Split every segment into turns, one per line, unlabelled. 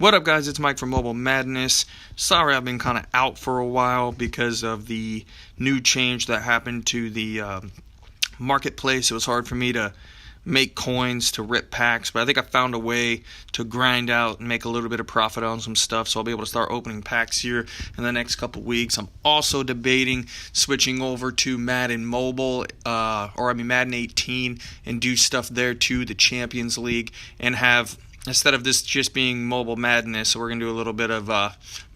What up, guys? It's Mike from Mobile Madness. Sorry I've been kind of out for a while because of the new change that happened to the marketplace. It was hard for me to make coins to rip packs, but I think I found a way to grind out and make a little bit of profit on some stuff, so I'll be able to start opening packs here in the next couple weeks. I'm also debating switching over to Madden Mobile, Madden 18, and do stuff there too, the Champions League, and have, instead of this just being Mobile Madness, we're going to do a little bit of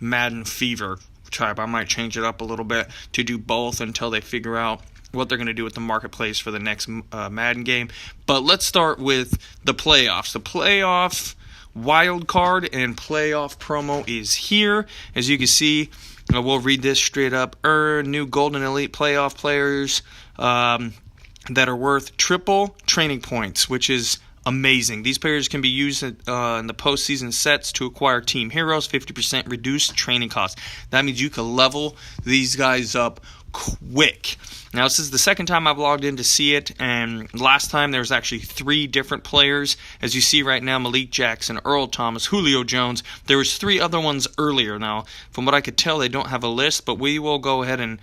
Madden Fever type. I might change it up a little bit to do both until they figure out what they're going to do with the marketplace for the next Madden game. But let's start with the playoffs. The playoff wild card and playoff promo is here. As you can see, we'll read this straight up. Earn new Golden Elite playoff players that are worth triple training points, which is amazing. These players can be used in the postseason sets to acquire team heroes, 50% reduced training costs. That means you can level these guys up quick. Now, this is the second time I've logged in to see it, and last time there was actually 3 different players. As you see right now, Malik Jackson, Earl Thomas, Julio Jones. There was 3 other ones earlier. Now, from what I could tell, they don't have a list, but we will go ahead and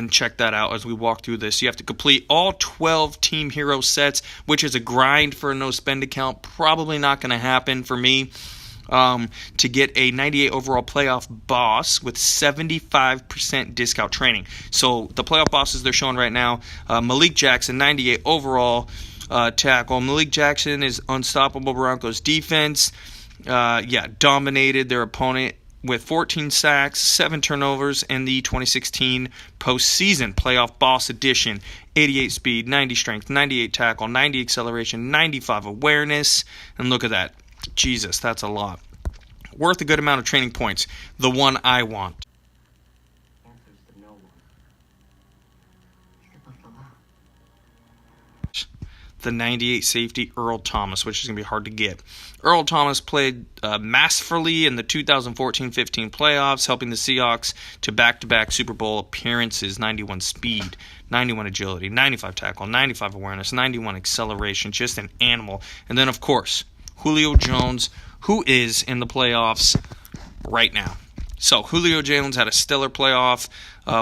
check that out as we walk through this. You have to complete all 12 Team Hero sets, which is a grind for a no-spend account. Probably not going to happen for me. To get a 98 overall playoff boss with 75% discount training. So the playoff bosses they're showing right now, Malik Jackson, 98 overall tackle. Malik Jackson is unstoppable Broncos defense. Dominated their opponent with 14 sacks, 7 turnovers in the 2016 postseason playoff boss edition. 88 speed, 90 strength, 98 tackle, 90 acceleration, 95 awareness. And look at that. Jesus, that's a lot. Worth a good amount of training points. The one I want. The 98 safety, Earl Thomas, which is going to be hard to get. Earl Thomas played masterfully in the 2014-15 playoffs, helping the Seahawks to back-to-back Super Bowl appearances. 91 speed, 91 agility, 95 tackle, 95 awareness, 91 acceleration. Just an animal. And then, of course, Julio Jones, who is in the playoffs right now. So Julio Jones had a stellar playoff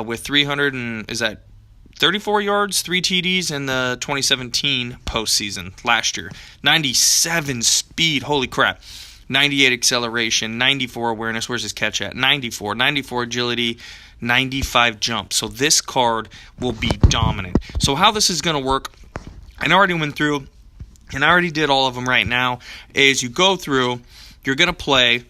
with 34 yards, 3 TDs in the 2017 postseason last year. 97 speed, holy crap. 98 acceleration, 94 awareness. Where's his catch at? 94 agility, 95 jump. So this card will be dominant. So how this is going to work, I already went through, and I already did all of them right now, is you go through, you're going to play,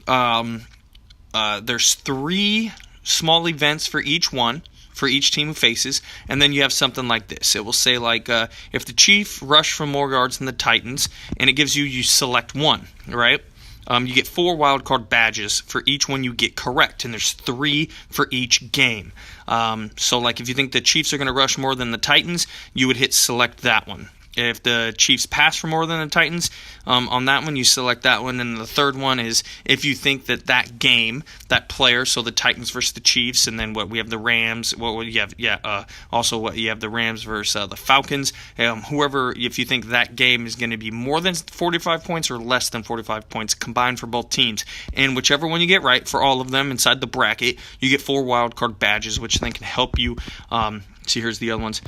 there's 3 small events for each one, for each team who faces, and then you have something like this. It will say, like, if the Chiefs rush for more yards than the Titans, and it gives you select one, right? You get 4 wild card badges for each one you get correct, and there's 3 for each game. So, like, if you think the Chiefs are going to rush more than the Titans, you would hit select that one. If the Chiefs pass for more than the Titans, on that one, you select that one. And the third one is if you think that game, that player, so the Titans versus the Chiefs, and then what we have the Rams, also what you have the Rams versus the Falcons. Whoever, if you think that game is going to be more than 45 points or less than 45 points combined for both teams, and whichever one you get right for all of them inside the bracket, you get 4 wild card badges, which then can help you. See, here's the other ones,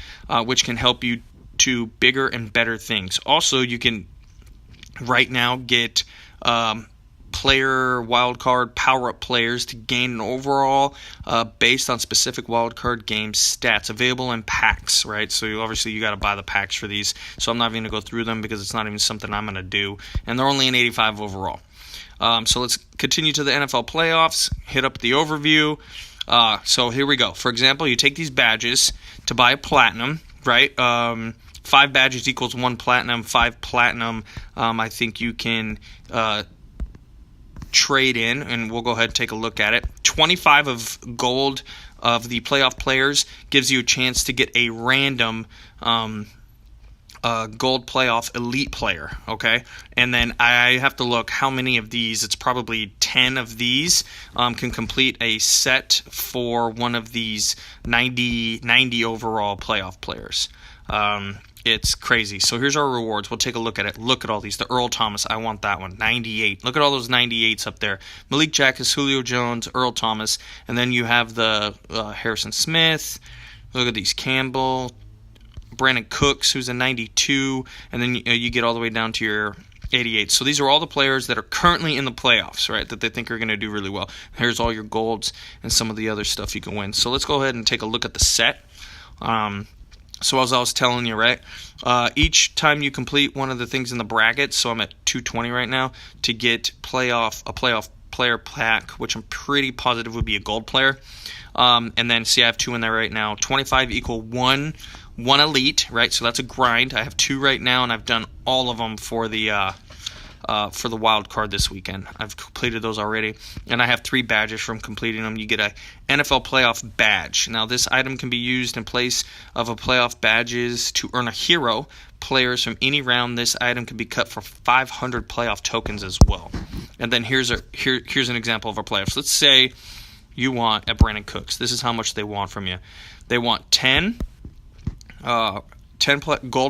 which can help you to bigger and better things. Also, you can right now get player wildcard power-up players to gain an overall based on specific wildcard game stats available in packs, right? So obviously you got to buy the packs for these. So I'm not even going to go through them because it's not even something I'm going to do. And they're only an 85 overall. So let's continue to the NFL playoffs. Hit up the overview. So here we go. For example, you take these badges to buy a platinum, right? 5 badges equals 1 platinum. 5 platinum, I think you can trade in, and we'll go ahead and take a look at it. 25 of gold of the playoff players gives you a chance to get a random gold playoff elite player, okay? And then I have to look how many of these, it's probably 10 of these, can complete a set for one of these 90 overall playoff players. It's crazy. So here's our rewards. We'll take a look at it. Look at all these. The Earl Thomas, I want that one. 98. Look at all those 98s up there. Malik Jackson, Julio Jones, Earl Thomas, and then you have the Harrison Smith. Look at these. Campbell, Brandon Cooks, who's a 92, and then you get all the way down to your 88. So these are all the players that are currently in the playoffs, right, that they think are going to do really well. Here's all your golds and some of the other stuff you can win. So let's go ahead and take a look at the set. So as I was telling you, right, each time you complete one of the things in the bracket, so I'm at 220 right now, to get a playoff player pack, which I'm pretty positive would be a gold player. And then, see, I have 2 in there right now. 25 equal 1 elite, right? So that's a grind. I have 2 right now, and I've done all of them for the wild card this weekend. I've completed those already, and I have 3 badges from completing them. You get a NFL playoff badge. Now, this item can be used in place of a playoff badges to earn a hero. Players from any round, this item can be cut for 500 playoff tokens as well. And then here's an example of our playoffs. Let's say you want a Brandon Cooks. This is how much they want from you. They want 10 gold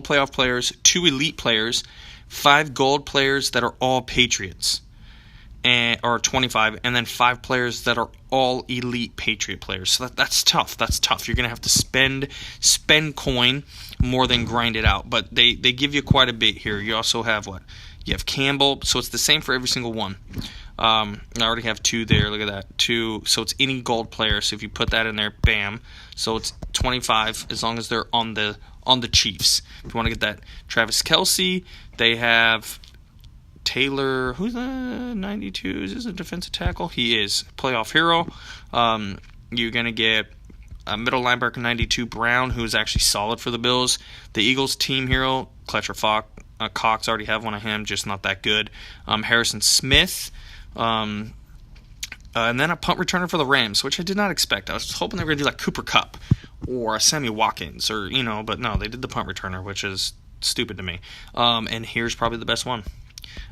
playoff players, 2 elite players, 5 gold players that are all Patriots, or 25, and then 5 players that are all elite Patriot players. So that's tough. That's tough. You're going to have to spend coin more than grind it out. But they give you quite a bit here. You also have what? You have Campbell. So it's the same for every single one. I already have 2 there. Look at that. 2. So it's any gold player. So if you put that in there, bam. So it's 25 as long as they're on the Chiefs. If you want to get that Travis Kelce, they have Taylor, who's the 92? Is this a defensive tackle? He is. Playoff hero. You're going to get a middle linebacker 92, Brown, who's actually solid for the Bills. The Eagles team hero, Fletcher Cox, already have one of him, just not that good. Harrison Smith. And then a punt returner for the Rams, which I did not expect. I was hoping they were going to do like Cooper Kupp or Sammy Watkins, or but no, they did the punt returner, which is stupid to me. And here's probably the best one,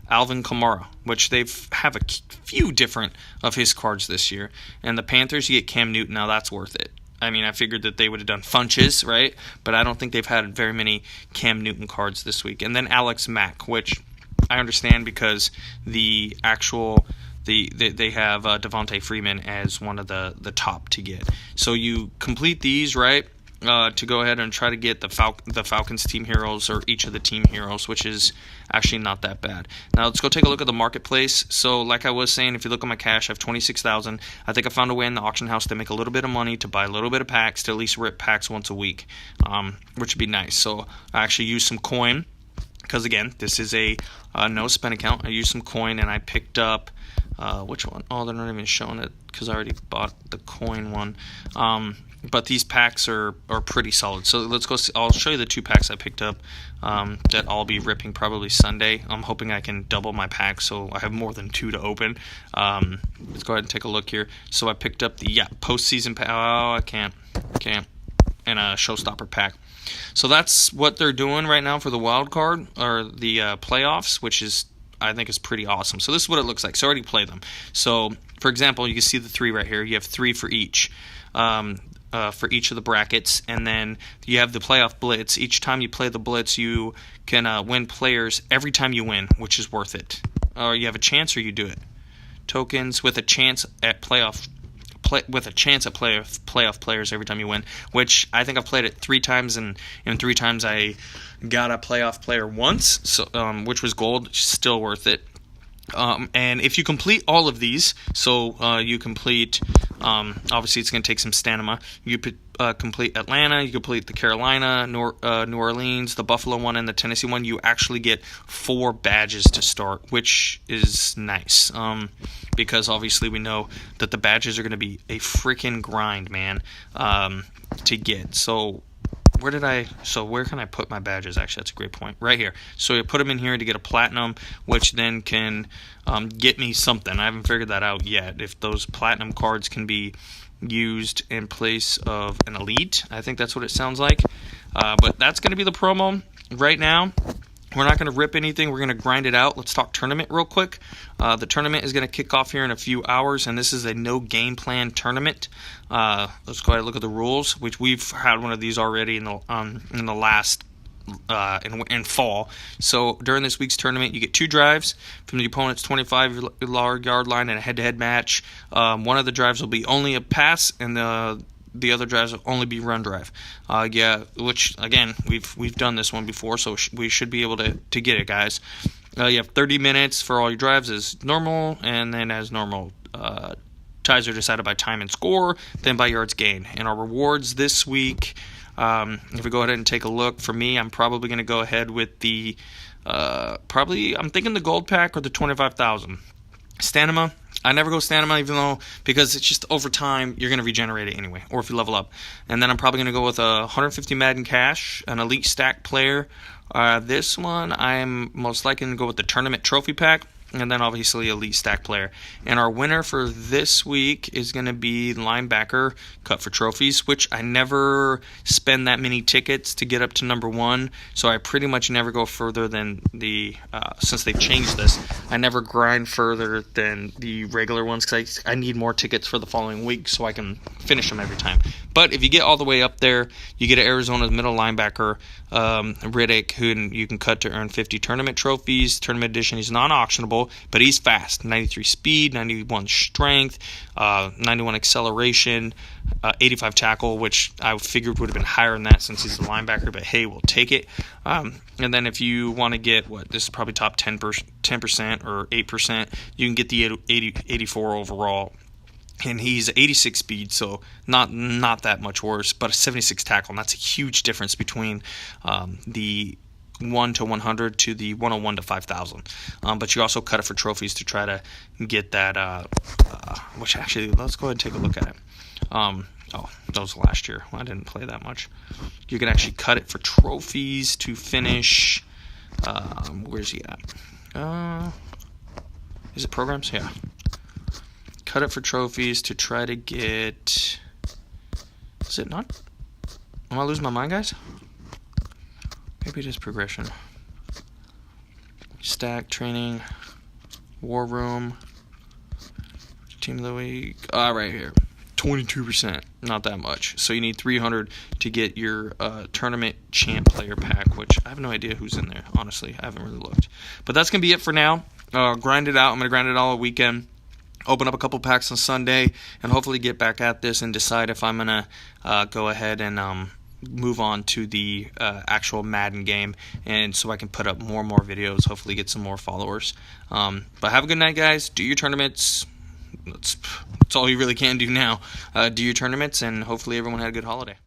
Alvin Kamara, which they have a few different of his cards this year. And the Panthers, you get Cam Newton. Now that's worth it. I mean, I figured that they would have done Funches, right? But I don't think they've had very many Cam Newton cards this week. And then Alex Mack, which I understand because they have Devontae Freeman as one of the top to get. So you complete these, right, to go ahead and try to get the Falcons team heroes, or each of the team heroes, which is actually not that bad. Now let's go take a look at the marketplace. So like I was saying, if you look at my cash, I have 26,000. I think I found a way in the auction house to make a little bit of money to buy a little bit of packs, to at least rip packs once a week, which would be nice. So I actually used some coin, because again, this is a no spend account. I used some coin and I picked up which one? Oh, they're not even showing it because I already bought the coin one. But these packs are pretty solid. So let's go see. I'll show you the 2 packs I picked up that I'll be ripping probably Sunday. I'm hoping I can double my pack so I have more than 2 to open. Let's go ahead and take a look here. So I picked up the postseason pack. Oh, I can't. And a showstopper pack. So that's what they're doing right now for the wild card, or the playoffs, which is, I think, is pretty awesome. So this is what it looks like. So I already played them. So for example, you can see the 3 right here. You have 3 for each. For each of the brackets, and then you have the playoff blitz. Each time you play the blitz, you can win players every time you win, which is worth it. Or you have a chance, or you do it. Tokens with a chance at playoff players every time you win, which I think I've played it 3 times, and 3 times I got a playoff player once, so which was gold. Still worth it. And if you complete all of these, so you complete, obviously it's going to take some stamina. You complete Atlanta, you complete the Carolina, New Orleans, the Buffalo one, and the Tennessee one, you actually get 4 badges to start, which is nice. Because obviously we know that the badges are going to be a freaking grind, man, to get. So where can I put my badges? Actually, that's a great point. Right here. So you put them in here to get a platinum, which then can get me something. I haven't figured that out yet. If those platinum cards can be used in place of an elite, I think that's what it sounds like. But that's going to be the promo right now. We're not going to rip anything. We're going to grind it out. Let's talk tournament real quick. The tournament is going to kick off here in a few hours, and this is a no game plan tournament. Let's go ahead and look at the rules, which we've had one of these already in the last in fall. So during this week's tournament, you get 2 drives from the opponent's 25-yard line in a head-to-head match. One of the drives will be only a pass, and the other drives will only be run drive. Which again we've done this one before, so we should be able to get it, guys. You have 30 minutes for all your drives as normal, and then as normal, ties are decided by time and score, then by yards gained. And our rewards this week, if we go ahead and take a look, for me, I'm probably going to go ahead with the I'm thinking the gold pack or the 25,000. Stamina, I never go stamina, even though, because it's just over time you're going to regenerate it anyway, or if you level up. And then I'm probably going to go with a 150 Madden cash, an elite stack player. This one I'm most likely going to go with the tournament trophy pack, and then obviously elite stack player. And our winner for this week is going to be linebacker, cut for trophies, which I never spend that many tickets to get up to number 1, so I pretty much never go further than the since they've changed this, I never grind further than the regular ones, because I need more tickets for the following week so I can finish them every time. But if you get all the way up there, you get Arizona's middle linebacker, Riddick, who you can cut to earn 50 tournament trophies. Tournament edition, he's non-auctionable, but he's fast. 93 speed, 91 strength, 91 acceleration, 85 tackle, which I figured would have been higher than that since he's a linebacker, but hey, we'll take it. And then if you want to get, this is probably top 10% or 8%, you can get the 84 overall. And he's 86 speed, so not that much worse, but a 76 tackle, and that's a huge difference between the 1 to 100 to the 101 to 5,000. But you also cut it for trophies to try to get that, which actually, let's go ahead and take a look at it. That was last year. Well, I didn't play that much. You can actually cut it for trophies to finish. Where's he at? Is it programs? Yeah. Cut it for trophies to try to get. Is it not? Am I losing my mind, guys? Maybe it is progression. Stack, training, war room, team of the week. Right here. 22%. Not that much. So you need 300 to get your tournament champ player pack, which I have no idea who's in there. Honestly, I haven't really looked. But that's going to be it for now. Grind it out. I'm going to grind it all weekend. Open up a couple packs on Sunday, and hopefully get back at this and decide if I'm going to go ahead and move on to the actual Madden game, and so I can put up more and more videos, hopefully get some more followers. But have a good night, guys. Do your tournaments. That's all you really can do now. Do your tournaments, and hopefully everyone had a good holiday.